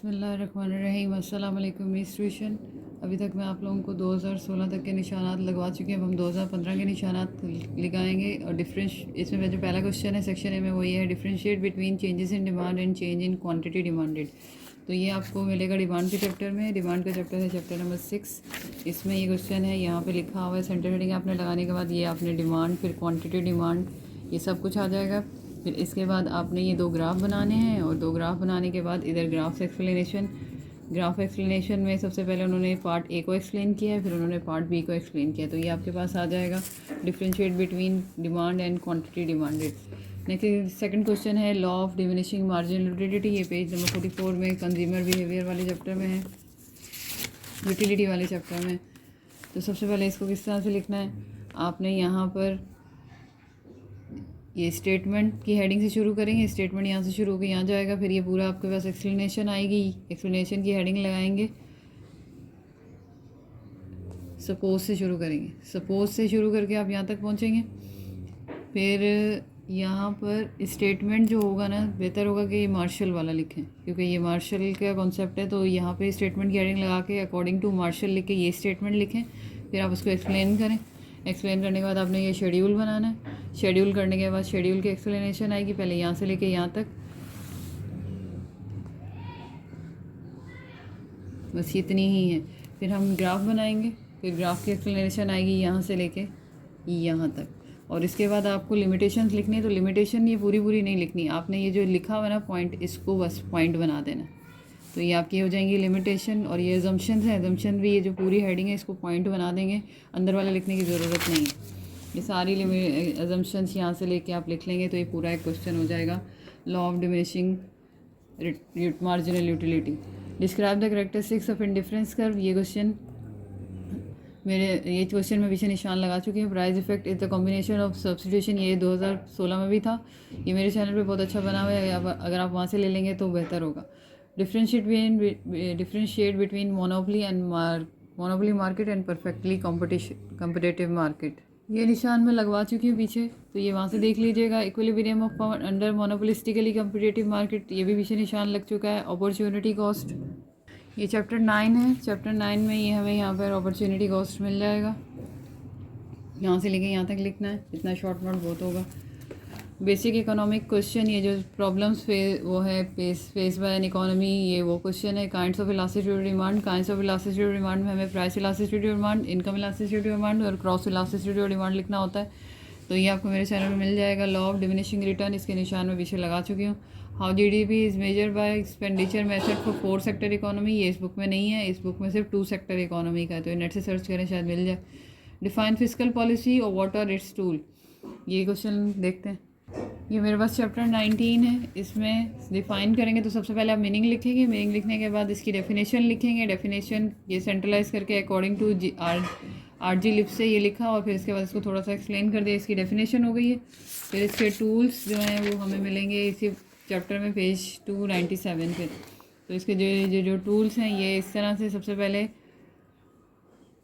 बिस्मिल्लाहिर्रहमानिर्रहीम। अस्सलाम वालेकुम मिस ट्यूशन। अभी तक मैं आप लोगों को 2016 तक के निशानात लगवा चुकी हूँ। अब हम 2015 के निशानात लगाएंगे। और इसमें जो पहला क्वेश्चन है सेक्शन ए में वो ये है, differentiate between changes in demand and change in quantity demanded. तो ये आपको मिलेगा डिमांड के चैप्टर में। डिमांड का चैप्टर है चैप्टर नंबर 6। इसमें ये क्वेश्चन है, यहाँ पे लिखा हुआ है सेंटर हेडिंग आपने लगाने के बाद ये आपने डिमांड, फिर क्वांटिटी डिमांड, ये सब कुछ आ जाएगा। फिर इसके बाद आपने ये दो ग्राफ बनाने हैं और दो ग्राफ बनाने के बाद इधर ग्राफ एक्सप्लेनेशन में सबसे पहले उन्होंने पार्ट ए को एक्सप्लेन किया है, फिर उन्होंने पार्ट बी को एक्सप्लेन किया। तो ये आपके पास आ जाएगा differentiate between demand and quantity demanded. Next second question है law of diminishing marginal utility. ये पेज नंबर 44 में कंज्यूमर बिहेवियर वाले चैप्टर में है, यूटिलिटी वाले चैप्टर में। तो सबसे पहले इसको किस तरह से लिखना है, आपने यहाँ पर ये स्टेटमेंट की हेडिंग से शुरू करेंगे। स्टेटमेंट यहाँ से शुरू होकर यहाँ जाएगा, फिर ये पूरा आपके पास एक्सप्लेनेशन आएगी। एक्सप्लेनेशन की हेडिंग लगाएंगे, सपोज से शुरू करेंगे। सपोज से शुरू करके आप यहाँ तक पहुँचेंगे। फिर यहाँ पर स्टेटमेंट जो होगा ना, बेहतर होगा कि ये मार्शल वाला लिखें, क्योंकि ये मार्शल का कॉन्सेप्ट है। तो यहाँ पे स्टेटमेंट की हेडिंग लगा के अकॉर्डिंग टू मार्शल लिख के ये स्टेटमेंट लिखें। फिर आप उसको एक्सप्लेन करें। एक्सप्लेन करने के बाद आपने ये शेड्यूल बनाना है। शेड्यूल करने के बाद शेड्यूल की एक्सप्लेनेशन आएगी, पहले यहाँ से लेके यहाँ तक, बस इतनी ही है। फिर हम ग्राफ बनाएंगे, फिर ग्राफ की एक्सप्लेनेशन आएगी यहाँ से लेके यहाँ तक। और इसके बाद आपको लिमिटेशंस लिखनी है। तो लिमिटेशन ये पूरी नहीं लिखनी, आपने ये जो लिखा हुआ ना पॉइंट, इसको बस पॉइंट बना देना। तो ये आपकी हो जाएंगी लिमिटेशन। और ये एजम्पशंस है, एजम्पशन भी ये जो पूरी हेडिंग है इसको पॉइंट बना देंगे, अंदर वाला लिखने की ज़रूरत नहीं है। ये सारी एजम्पशंस यहाँ से लेके आप लिख लेंगे तो ये पूरा एक क्वेश्चन हो जाएगा। Law of diminishing marginal utility. Describe the characteristics of indifference curve. ये क्वेश्चन ये क्वेश्चन में पीछे निशान लगा चुकी हूँ। Price effect is the combination of substitution, ये 2016 में भी था। ये मेरे चैनल पे बहुत अच्छा बना हुआ है, अगर आप वहाँ से ले लेंगे तो बेहतर होगा। Differentiate between monopoly market and perfectly competitive market. ये निशान मैं लगवा चुकी हूँ पीछे, तो ये वहाँ से देख लीजिएगा। Equilibrium of power under monopolistically competitive market, ये भी पीछे निशान लग चुका है। अपॉर्चुनिटी कॉस्ट, ये चैप्टर 9 है। चैप्टर 9 में ये हमें यहाँ पर अपॉर्चुनिटी कॉस्ट मिल जाएगा। यहाँ से लेके यहाँ तक लिखना है, इतना शॉर्ट नोट बहुत होगा। बेसिक इकोनॉमिक क्वेश्चन, ये जो प्रॉब्लम्स वो है फेस बाय एन इकोनॉमी, ये वो क्वेश्चन है। Kinds of elasticity demand, kinds of elasticity demand में हमें price elasticity demand, income elasticity demand और क्रॉस इलास्टिसिटी डिमांड लिखना होता है। तो ये आपको मेरे चैनल में मिल जाएगा। लॉ ऑफ डिमिनिशिंग रिटर्न, इसके निशान में पीछे लगा चुकी हूँ। How GDP is measure by expenditure method for 4 sector economy, ये इस बुक में नहीं है, इस बुक में सिर्फ 2 सेक्टर इकोनॉमी का है। तो नेट से सर्च करें, शायद मिल जाए। डिफाइन फिस्कल पॉलिसी और व्हाट आर इट्स टूल, ये क्वेश्चन देखते हैं। ये मेरे पास चैप्टर 19 है। इसमें डिफ़ाइन करेंगे तो सबसे पहले आप मीनिंग लिखेंगे। मीनिंग लिखने के बाद इसकी डेफिनेशन लिखेंगे। डेफिनेशन ये सेंट्रलाइज करके अकॉर्डिंग टू आरजी लिप से ये लिखा, और फिर इसके बाद इसको थोड़ा सा एक्सप्लेन कर दिया। इसकी डेफिनेशन हो गई है। फिर इसके टूल्स जो हैं वो हमें मिलेंगे इसी चैप्टर में, पेज 297 पे। तो इसके जो टूल्स हैं ये इस तरह से, सबसे पहले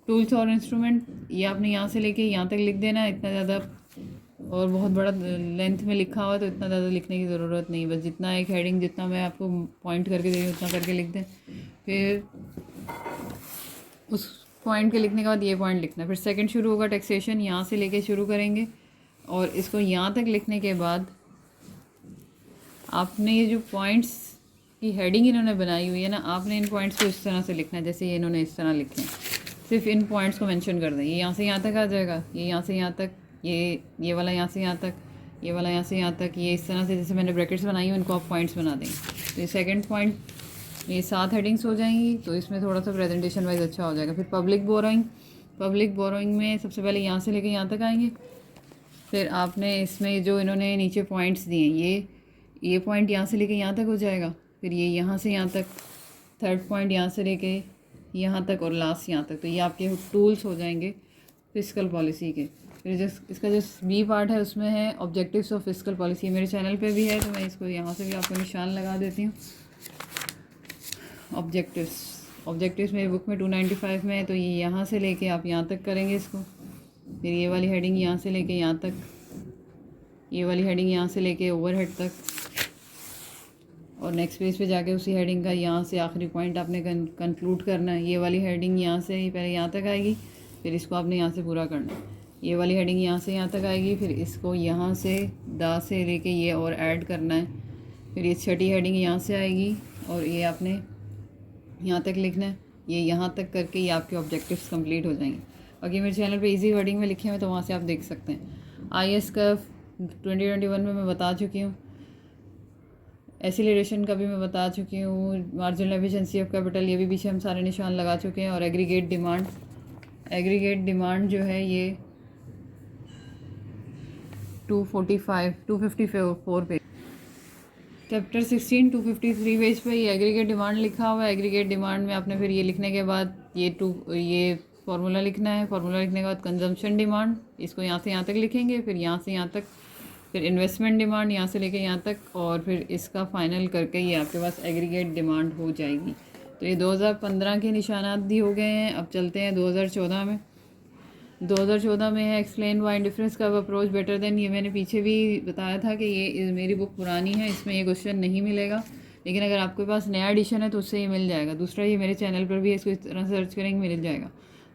टूल्स और इंस्ट्रूमेंट, ये आपने यहाँ से लेके यहाँ तक लिख देना। इतना ज़्यादा और बहुत बड़ा लेंथ में लिखा हुआ है तो इतना ज़्यादा लिखने की ज़रूरत नहीं, बस जितना एक हेडिंग जितना मैं आपको पॉइंट करके दे रही हूँ उतना करके लिख दें। फिर उस पॉइंट के लिखने के बाद ये पॉइंट लिखना। फिर सेकंड शुरू होगा टैक्सेशन, यहाँ से लेके शुरू करेंगे और इसको यहाँ तक लिखने के बाद आपने ये जो पॉइंट्स की हेडिंग इन्होंने बनाई हुई है ना, आपने इन पॉइंट्स को इस तरह से लिखना है जैसे ये इन्होंने इस तरह लिखे हैं। सिर्फ इन पॉइंट्स को मेंशन कर दें। ये यहाँ से यहाँ तक आ जाएगा, ये यहाँ से यहाँ तक, ये वाला यहाँ से यहाँ तक, ये वाला यहाँ से यहाँ तक, ये इस तरह से जैसे मैंने ब्रैकेट्स बनाई हुई इनको आप पॉइंट्स बना देंगे। तो ये सेकंड पॉइंट, ये 7 हेडिंग्स हो जाएंगी, तो इसमें थोड़ा सा प्रेजेंटेशन वाइज अच्छा हो जाएगा। फिर पब्लिक बोरोइंग में सबसे पहले यहाँ से लेके यहाँ तक आएंगे। फिर आपने इसमें जो इन्होंने नीचे पॉइंट्स दिए, ये पॉइंट यहाँ से लेके यहाँ तक हो जाएगा। फिर ये यहाँ से यहाँ तक, थर्ड पॉइंट यहाँ से लेके यहाँ तक और लास्ट यहाँ तक। तो ये आपके टूल्स हो जाएंगे फिस्कल पॉलिसी के। फिर इसका जो बी पार्ट है उसमें है ऑब्जेक्टिव्स ऑफ फिस्कल पॉलिसी, मेरे चैनल पे भी है, तो मैं इसको यहाँ से भी आपको निशान लगा देती हूँ। ऑब्जेक्टिव्स मेरी बुक में 295 में है। तो ये यहाँ से लेके आप यहाँ तक करेंगे इसको। फिर ये वाली हेडिंग यहाँ से लेके यहाँ तक, ये वाली हेडिंग यहाँ से लेके ओवरहेड तक, और नेक्स्ट पेज पे जाके उसी हेडिंग का यहाँ से आखिरी पॉइंट आपने कंक्लूड करना है। ये वाली हेडिंग यहाँ से ही पहले यहाँ तक आएगी, फिर इसको आपने यहाँ से पूरा करना है। ये वाली हेडिंग यहाँ से यहाँ तक आएगी, फिर इसको यहाँ से दा से लेके ये और ऐड करना है। फिर ये छठी हेडिंग यहाँ से आएगी और ये आपने यहाँ तक लिखना है। ये यहाँ तक करके ये आपके ऑब्जेक्टिव्स कंप्लीट हो जाएंगे। बाकी मेरे चैनल पे इजी वर्डिंग में लिखे हुए तो वहाँ से आप देख सकते हैं। IAS का 2021 में मैं बता चुकी हूँ, एसिलेशन का भी मैं बता चुकी हूँ, मार्जिनल एफिशिएंसी ऑफ कैपिटल ये भी पीछे हम सारे निशान लगा चुके हैं। और एग्रीगेट डिमांड जो है ये 254 पेज, चैप्टर 16 253 पेज पे ये एग्रीगेट डिमांड लिखा हुआ है। एग्रीगेट डिमांड में आपने फिर ये लिखने के बाद ये फार्मूला लिखना है। फार्मूला लिखने के बाद कंजम्पशन डिमांड, इसको यहाँ से यहाँ तक लिखेंगे, फिर यहाँ से यहाँ तक, फिर इन्वेस्टमेंट डिमांड यहाँ से लेके यहाँ तक, और फिर इसका फाइनल करके ये आपके पास एग्रीगेट डिमांड हो जाएगी। तो ये 2015 के निशानात भी हो गए हैं। अब चलते हैं 2014 में। 2014 में है एक्सप्लेन वाई डिफरेंस का अप्रोच बेटर देन। ये मैंने पीछे भी बताया था कि ये मेरी बुक पुरानी है, इसमें ये क्वेश्चन नहीं मिलेगा, लेकिन अगर आपके पास नया एडिशन है तो उससे ये मिल जाएगा। दूसरा ये मेरे चैनल पर भी है, इसको इस तरह सर्च करेंगे मिल जाएगा।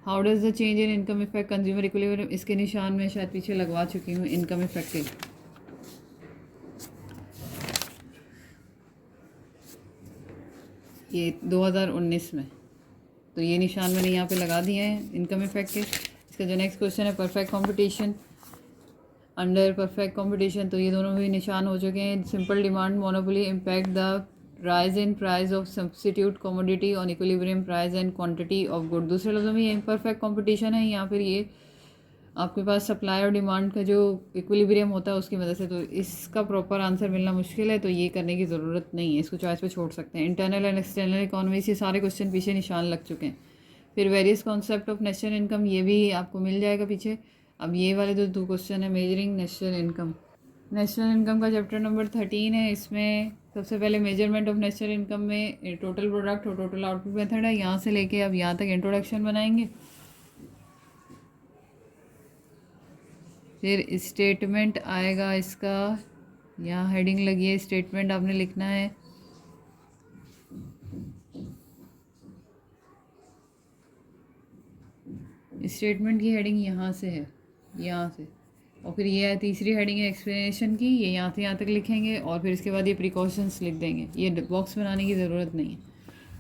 How does the change in income effect consumer equilibrium, इसके निशान में शायद पीछे लगवा चुकी हूँ इनकम इफेक्ट के। ये 2019 में, तो ये निशान मैंने यहाँ पे लगा दिए हैं इनकम इफेक्ट के। इसका जो नेक्स्ट क्वेश्चन है perfect competition, under perfect competition, तो ये दोनों भी निशान हो चुके हैं। Simple demand monopoly impact the rise in price of substitute commodity on equilibrium price and quantity of good. दूसरे लफ्ज़ों में ये इम्परफेक्ट कंपटीशन है, या फिर ये आपके पास सप्लाई और डिमांड का जो इक्विलिब्रियम होता है उसकी वजह से। तो इसका प्रॉपर आंसर मिलना मुश्किल है, तो ये करने की ज़रूरत नहीं है, इसको चॉइस पे छोड़ सकते हैं। इंटरनल एंड एक्सटर्नल इकोनॉमीज, ये सारे क्वेश्चन पीछे निशान लग चुके हैं। फिर various concept of national income, ये भी आपको मिल जाएगा पीछे। अब ये वाले जो दो क्वेश्चन है measuring national income, national income का चैप्टर नंबर 13 है। इसमें सबसे पहले मेजरमेंट ऑफ नेशनल इनकम में टोटल प्रोडक्ट और टोटल आउटपुट मेथड है। यहाँ से लेके अब यहाँ तक इंट्रोडक्शन बनाएंगे। फिर स्टेटमेंट आएगा इसका, यहाँ हेडिंग लगी है स्टेटमेंट, आपने लिखना है। स्टेटमेंट की हेडिंग यहाँ से है, यहाँ से, और फिर ये है तीसरी हेडिंग है एक्सप्लेनेशन की, ये यहाँ से यहाँ तक लिखेंगे, और फिर इसके बाद ये प्रिकॉशंस लिख देंगे। ये बॉक्स बनाने की ज़रूरत नहीं है।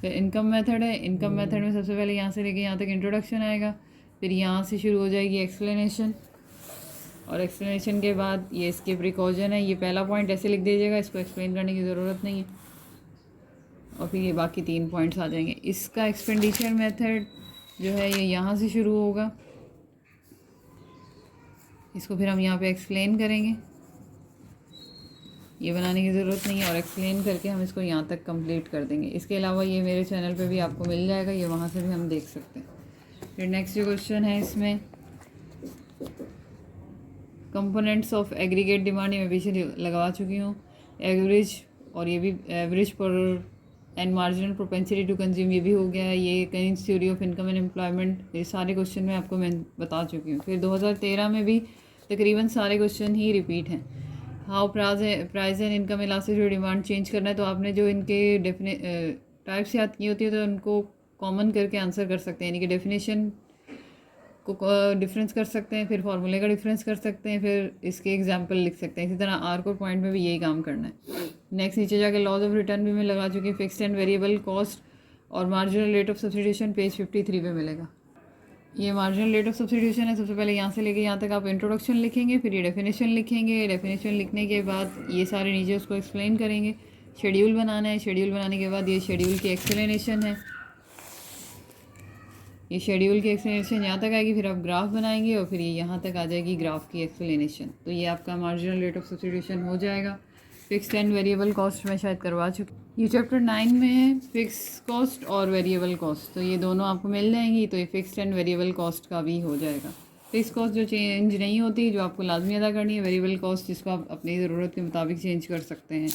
फिर इनकम मेथड है, इनकम मेथड में सबसे पहले यहाँ से लेके यहाँ तक इंट्रोडक्शन आएगा, फिर यहाँ से शुरू हो जाएगी एक्सप्लेनेशन, और एक्सप्लेनेशन के बाद ये इसके प्रिकॉशन है। ये पहला पॉइंट ऐसे लिख दीजिएगा, इसको एक्सप्लेन करने की ज़रूरत नहीं है, और फिर ये बाकी 3 पॉइंट्स आ जाएंगे। इसका एक्सपेंडिचर मेथड जो है ये यहाँ से शुरू होगा, इसको फिर हम यहाँ पे एक्सप्लेन करेंगे, ये बनाने की ज़रूरत नहीं है, और एक्सप्लेन करके हम इसको यहाँ तक कंप्लीट कर देंगे। इसके अलावा ये मेरे चैनल पे भी आपको मिल जाएगा, ये वहाँ से भी हम देख सकते हैं। फिर नेक्स्ट जो क्वेश्चन है इसमें कंपोनेंट्स ऑफ एग्रीगेट डिमांड, ये मैं पीछे लगवा चुकी हूँ। एवरेज, और ये भी एवरेज पर and marginal propensity to consume, ये भी हो गया है। ये Keynes theory of income and employment, ये सारे क्वेश्चन मैं आपको बता चुकी हूँ। फिर 2013 में भी तकरीबन सारे क्वेश्चन ही रिपीट हैं। How price and income elasticity demand change करना है, तो आपने जो इनके टाइप्स याद की होती है तो उनको कॉमन करके आंसर कर सकते हैं, यानी कि डेफिनेशन को डिफरेंस कर सकते हैं, फिर फार्मूले का डिफरेंस कर सकते हैं, फिर इसके एग्जांपल लिख सकते हैं। इसी तरह आर कोर पॉइंट में भी यही काम करना है। नेक्स्ट नीचे जाके लॉज ऑफ रिटर्न भी मैं लगा चुकी हूँ। फिक्स्ड एंड वेरिएबल कॉस्ट और marginal rate of substitution page 53 पे मिलेगा। ये मार्जिनल रेट ऑफ सब्स्टिट्यूशन है। सबसे पहले यहाँ से लेके यहाँ तक आप इंट्रोडक्शन लिखेंगे, फिर ये डेफिनेशन लिखेंगे। डेफिनेशन लिखने के बाद ये सारे नीचे उसको एक्सप्लेन करेंगे। शेड्यूल बनाना है, शेड्यूल बनाने के बाद ये शेड्यूल की एक्सप्लेनेशन है। ये शेड्यूल की एक्सप्लेनेशन यहाँ तक आएगी, फिर आप ग्राफ बनाएंगे और फिर ये यहाँ तक आ जाएगी ग्राफ की एक्सप्लेनेशन। तो ये आपका मार्जिनल रेट ऑफ सब्स्टिट्यूशन हो जाएगा। फिक्स्ड एंड वेरिएबल कॉस्ट में शायद करवा चुकी। ये चैप्टर 9 में है फिक्स कॉस्ट और वेरिएबल कॉस्ट, तो ये दोनों आपको मिल जाएंगी। तो ये फिक्स्ड एंड वेरिएबल कॉस्ट का भी हो जाएगा। फिक्स कॉस्ट जो चेंज नहीं होती, जो आपको लाजमी अदा करनी है। वेरिएबल कॉस्ट जिसको आप अपनी ज़रूरत के मुताबिक चेंज कर सकते हैं।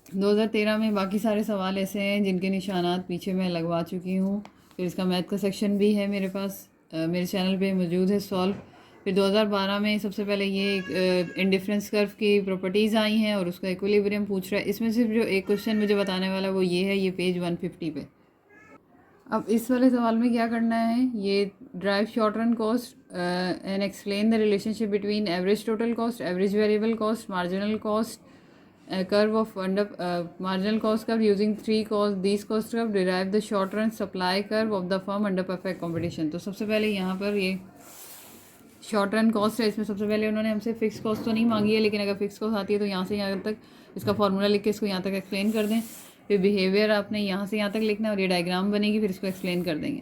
2013 में बाकी सारे सवाल ऐसे हैं जिनके निशानात पीछे मैं लगवा चुकी हूँ। फिर इसका मैथ का सेक्शन भी है मेरे पास, मेरे चैनल पे मौजूद है सॉल्व। फिर 2012 में सबसे पहले ये इंडिफरेंस कर्व की प्रॉपर्टीज़ आई हैं और उसका इक्विलिब्रियम पूछ रहा है। इसमें सिर्फ जो एक क्वेश्चन मुझे बताने वाला वो ये है, ये पेज 150 पे। अब इस वाले सवाल में क्या करना है, ये drive short run cost and explain the relationship between average total cost, average variable cost, marginal cost curve of under marginal cost curve using three cost these cost curve derive the short run supply curve of the firm under perfect competition। तो सबसे पहले यहाँ पर ये short run cost है, इसमें सबसे पहले उन्होंने हमसे फिक्स कॉस्ट तो नहीं मांगी है, लेकिन अगर फिक्स कॉस्ट आती है तो यहाँ से यहाँ तक इसका फॉर्मूला लिख के इसको यहाँ तक एक्सप्लेन कर दें। फिर बिहेवियर आपने यहाँ से यहाँ तक लिखना है और ये डायग्राम बनेगी, फिर इसको एक्सप्लेन कर देंगे।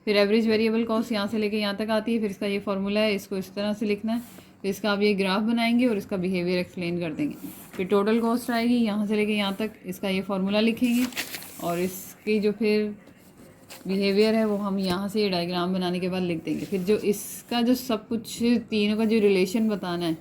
फिर एवरेज वेरिएबल कॉस्ट यहाँ से लेके यहाँ तक आती है, फिर इसका ये फार्मूला है, इसको इस तरह से लिखना है। फिर इसका आप ये ग्राफ बनाएंगे और इसका बिहेवियर एक्सप्लेन कर देंगे। फिर टोटल कॉस्ट आएगी, यहाँ से लेके यहाँ तक इसका ये फार्मूला लिखेंगे और इसकी जो फिर बिहेवियर है वो हम यहाँ से ये डायग्राम बनाने के बाद लिख देंगे। फिर जो इसका जो सब कुछ तीनों का जो रिलेशन बताना है,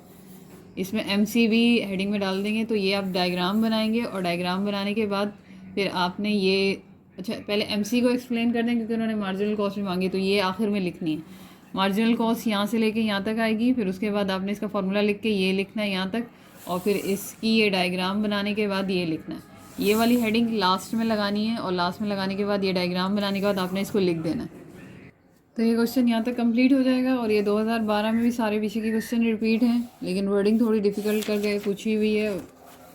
इसमें MC भी हेडिंग में डाल देंगे। तो ये आप डायग्राम बनाएंगे और डायग्राम बनाने के बाद फिर आपने ये पहले MC को एक्सप्लेन कर दें क्योंकि उन्होंने मार्जिनल कॉस्ट भी मांगी, तो ये आखिर में लिखनी है। मार्जिनल कॉस्ट यहाँ से लेके यहाँ तक आएगी, फिर उसके बाद आपने इसका फार्मूला लिख के ये लिखना है यहाँ तक, और फिर इसकी ये डायग्राम बनाने के बाद ये लिखना है। ये वाली हेडिंग लास्ट में लगानी है और लास्ट में लगाने के बाद ये डायग्राम बनाने के बाद आपने इसको लिख देना है। तो ये क्वेश्चन यहाँ तक कंप्लीट हो जाएगा। और ये 2012 में भी सारे विषय के क्वेश्चन रिपीट हैं, लेकिन वर्डिंग थोड़ी डिफ़िकल्ट कर गए पूछी हुई है।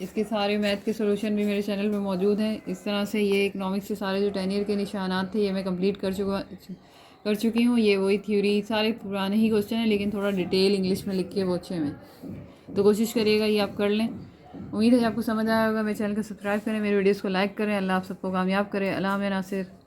इसके सारे मैथ के सोल्यूशन भी मेरे चैनल पे मौजूद हैं। इस तरह से ये इकनॉमिक्स के सारे जो 10 ईयर के निशानात थे ये मैं कंप्लीट कर चुकी हूँ। ये वही थ्योरी सारे पुराने ही क्वेश्चन हैं, लेकिन थोड़ा डिटेल इंग्लिश में लिख के वो अच्छे में, तो कोशिश करिएगा ये आप कर लें। उम्मीद है आपको समझ आया होगा। मेरे चैनल को सब्सक्राइब करें, मेरे वीडियोज़ को लाइक करें। अल्लाह आप सबको कामयाब करें। अल्लाह में नासिर।